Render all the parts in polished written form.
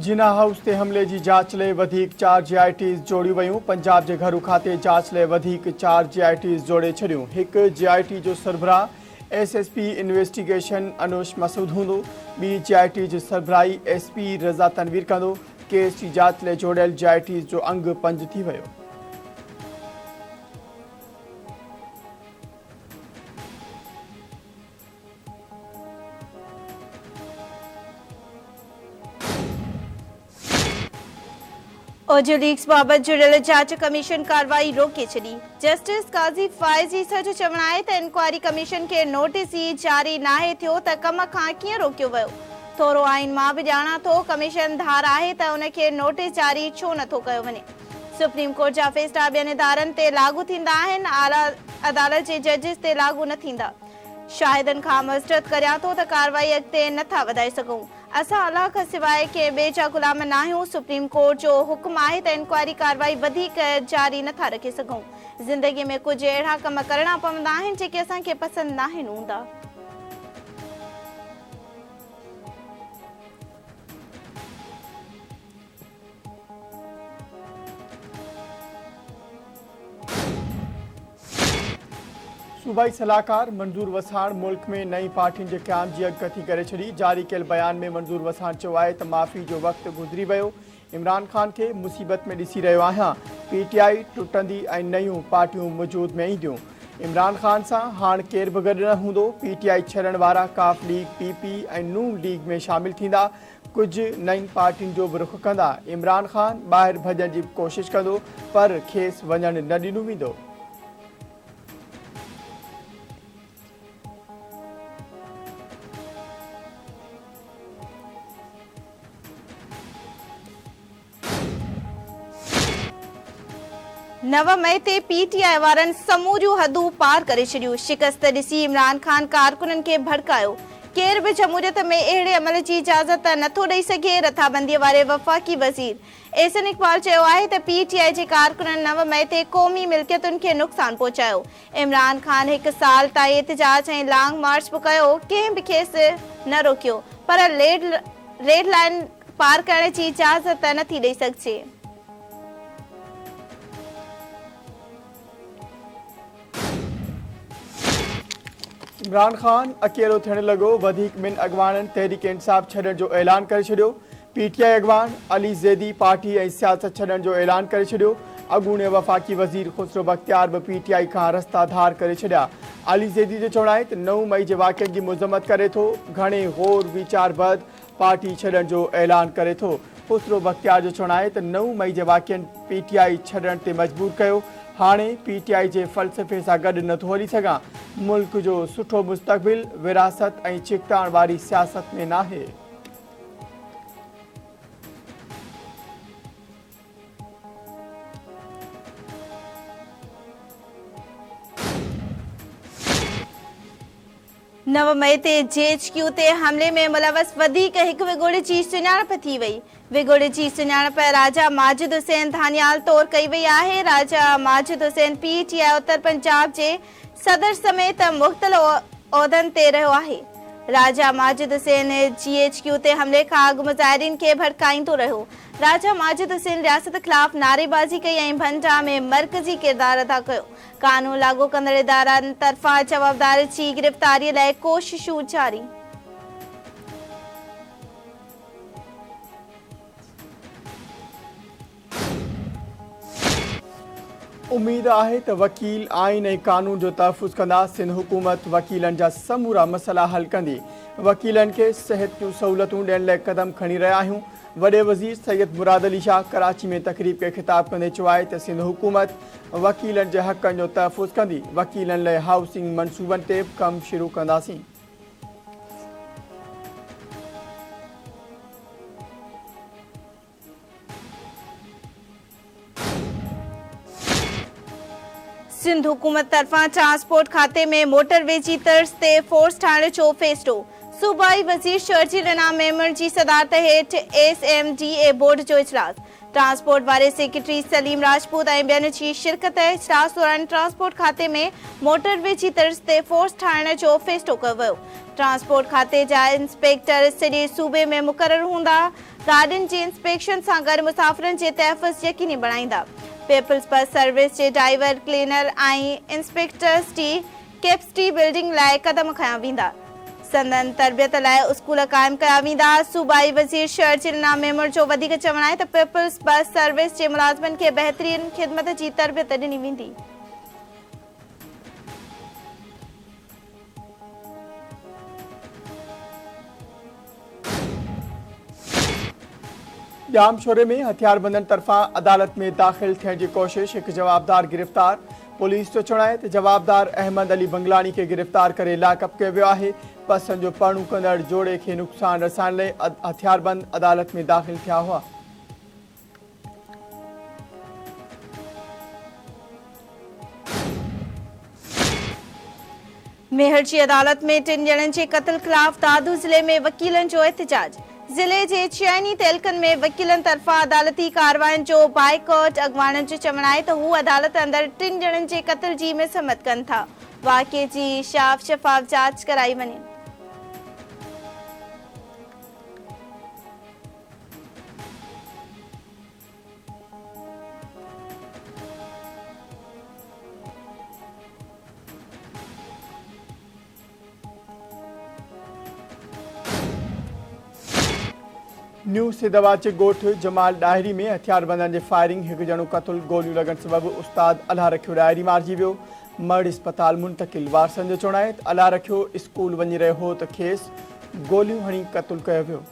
जिना house ते हमले जी जांच ले वधिक 4 जीआईटीज़ जोड़ियूं वयूं। पंजाब जे घरू खाते जांच ले वधिक 4 जीआईटीज़ जोड़े छॾियूं। हिक जीआईटी जो सरबराह एसएसपी इन्वेस्टिगेशन अनुज मसूद हूंदो। ॿी जीआईटी जो सरबराही एसपी रज़ा तनवीर कंदो। केस जी जांच ले जोड़ियल जीआईटीज़ जो अंग पंज थी वियो। ऑडियो लीक्स बाबत जुड़ियल जांच कमीशन कार्रवाई रोके छॾी। जस्टिस काज़ी फाइज़ ईसा जो चवणु आहे त इंक्वायरी कमीशन खे नोटिस ई जारी नाहे थियो त कम खां कीअं रोकियो वियो। थोरो आइन मां बि ॼाणा थो कमीशन धार आहे त उनखे नोटिस जारी छो नथो कयो वञे। सुप्रीम कोर्ट जा फ़ैसिला ॿियनि इदारनि ते लागू थींदा आहिनि, आला अदालत जे जजिस ते लागू न थींदा। शाहिदनि खां मज़दत करियां थो त कार्रवाई अॻिते नथा वधाए सघूं। असां अलाह खां सवाइ के ॿिए जा गुलाम न आहियूं। सुप्रीम कोर्ट जो हुक्म आहे त इंक्वायरी कार्रवाई वधीक जारी नथा रखे सघूं। ज़िंदगीअ में कुझु अहिड़ा कम करणा पवंदा आहिनि जेके असांखे पसंदि न आहिनि हूंदा। सूबाई सलाहकार मंजूर वसाण मुल्क में नई पार्टियुनि जे क़याम जी अॻकथी करे छॾी। जारी कयल बयान में मंजूर वसाण चयो आहे त माफ़ी जो वक़्तु गुज़री वियो। इमरान खान खे मुसीबत में ॾिसी रहियो आहियां। पीटीआई टुटंदी ऐं नयूं पार्टियूं वजूद में ईंदियूं। इमरान खान सां हाणे केर बि गॾु न हूंदो। पीटीआई छॾण वारा काफ लीग, पीपी ऐं नून लीग में शामिल थींदा। कुझु नई पार्टियुनि जो बि रुख़ कंदा। इमरान खान ॿाहिरि भॼण जी कोशिशि कंदो पर खेसि वञणु न ॾिनो वेंदो। नव मई ते पीटीआई वारनि समूरियूं हदूं पार करे छॾियूं। शिकस्त ॾिसी इमरान खान कारकुननि खे भड़कायो। केर बि जमहूरियत में अहिड़े अमल जी इजाज़त नथो ॾेई सघे। रथाबंदीअ वारे वफ़ाक़ी वज़ीर एहसन इक़बाल चयो आहे त पीटीआई जे कारकुननि 9 मई ते क़ौमी मिल्कियतुनि खे नुक़सानु पहुचायो। इमरान खान 1 साल ताईं एहतिजाज ऐं लॉन्ग मार्च बि कयो। कंहिं बि खेसि न रोकियो पर रेड लाइन पार करण जी इजाज़त नथी ॾेई सघिजे। इमरान खान अकेलो थियण लॻो। वधीक ॿिनि अॻवाननि तहरीक इंसाफ़ छॾण जो ऐलान करे छॾियो। पीटीआई अॻवान अली ज़ैदी पार्टी ऐं सियासत छॾण जो ऐलान करे छॾियो। अॻूणे वफ़ाक़ी वज़ीर खुसरो बख्तियार बि पीटीआई खां रस्ता धार करे छॾिया। अली ज़ैदी जो चवणु आहे त 9 मई जे वाक़िअनि जी मज़म्मत करे थो। घणे गौर वीचार बैदि पार्टी छॾण जो ऐलान करे थो। खुसरो बख्तियार जो चवणु आहे त 9 मई जे वाक़िअनि पीटीआई छॾण ते मजबूर कयो। हाणे पीटीआई जे फ़लसफ़े सां गॾु नथो हली सघां। मुल्क जो सुठो मुस्तक़बिल विरासत ऐं चिकताण वारी सियासत में नाहे। नव मई ते जेएचक्यू ते हमले में मुलवस वधीक हिकु विगोड़े जी सुञाणप थी वई। विगोड़े जी सुञाणप राजा माजिद हुसैन धानियाल तौरु कई वई आहे। राजा माजिद हुसैन पीटीआई उत्तर पंजाब जे सदर समेत मुख़्तलिफ़ उहिदनि ते रहियो आहे। राजा माजिद हुसैन जीएचक्यू ते हमले खां अॻु मुज़ाहिरीन खे भड़काईंदो रहियो। राजा माजिद हुसैन रियासत ख़िलाफ़ नारेबाज़ी कई ऐं भंडा में मरकज़ी किरदारु अदा कयो। कानून लागू कंदड़ इदारनि तरफ़ां जवाबदार जी गिरफ़्तारीअ लाइ कोशिशूं जारी। उम्मीद आहे त वकील आइन ऐं कानून जो तहफ़ुज़ कंदा। सिंध हुकूमत वकीलनि जा समूरा मसइला हल कंदी। वकीलनि खे सिहत जूं सहूलियतूं ॾियण लाइ क़दम खणी रहिया आहियूं। वॾे वज़ीर सैयद मुराद अली शाह कराची में तक़रीब खे ख़िताब कंदे चयो आहे त सिंध हुकूमत वकीलनि जे हक़नि जो तहफ़ुज़ कंदी। वकीलनि लाइ हाउसिंग मनसूबनि ते बि कमु शुरू कंदासीं। सिंध हुकूमत तरफ़ां ट्रांसपोर्ट खाते में मोटरवे जी तर्ज़ ते फोर्स ठाहिण जो फ़ैसिलो। सूबाई वज़ीर शर्जील इनाम मेमण जी सदारत हेठि एसएमडीए बोर्ड जो इजलास। ट्रांसपोर्ट वारे सेक्रेटरी सलीम राजपूत ऐं ॿियनि जी शिरकत इजलास दौरान ट्रांसपोर्ट खाते में मोटरवे जी तर्ज़ ते फोर्स ठाहिण जो फ़ैसिलो कयो वियो। ट्रांसपोर्ट खाते जा इंस्पेक्टर सॼे सूबे में मुक़ररु हूंदा, गाॾियुनि जे इंस्पेक्शन सां गॾु मुसाफ़िरनि जे तहफ़्फ़ुज़ यकीनी बणाईंदा। पीपल्स बस सर्विस जे ड्राइवर, क्लीनर ऐं इंस्पेक्टर्स जी कैपेसिटी बिल्डिंग लाइ क़दम खयां वेंदा। संदन तरबियत लाइ स्कूल क़ाइमु कया वेंदा। सूबाई वज़ीर शर्जिल मेमूर जो वधीक चवणु आहे त पीपल्स बस सर्विस जे मुलाज़िमनि खे बहितरीन ख़िदमत जी तरबियत ॾिनी वेंदी। जाम शोरे में हथियारबंदनि तरफ़ां अदालत में दाख़िल थियण जी कोशिश, हिकु जवाबदार गिरफ़्तार। पुलिस जो चवणु आहे त जवाबदार अहमद अली बंगलानी खे गिरफ़्तार करे लाकअप कयो वियो आहे। बसनि जो परणू कंदड़ जोड़े खे नुक़सान रसाइण लाइ हथियारबंद अदालत में दाख़िल थिया हुआ। मेहर जी अदालत में 3 ॼणनि जे क़त्ल ख़िलाफ़ दादू ज़िले में वकीलनि जो एहतजाज। ज़िले जे चइनी तहलकनि में वकीलनि तरफ़ां अदालती कार्रवाइनि जो बाइकॉट। अॻवाननि जो चवणु आहे त हू अदालत अंदरि 3 ॼणनि जे क़त्ल जी मज़म्मत कनि था। वाक़िए जी साफ़ शफ़ाफ़ जांच कराई वञे। न्यू सिदाबाद जे ॻोठ जमाल डायरी में हथियारबंदनि जे फायरिंग, हिकु ॼणो क़तल, गोलियूं लॻण सबबि उस्ताद अलाह रखियो डायरी मारिजी वियो। मर्ड अस्पताल मुंतक़िल। वारसनि जो चवणु आहे त अलाह रखियो स्कूल वञी रहियो हो त खेसि गोलियूं हणी क़तल कयो वियो।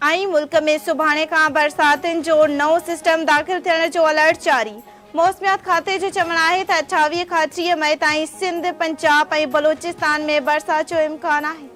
ऐं मुल्क में सुभाणे खां बरसातियुनि जो नओं सिस्टम दाख़िल थियण जो अलर्ट जारी। मौसमियात खाते जो चवणु आहे त 28 खां 30 मई ताईं सिंध, पंजाब ऐं बलोचिस्तान में बरसात जो इम्कान आहे।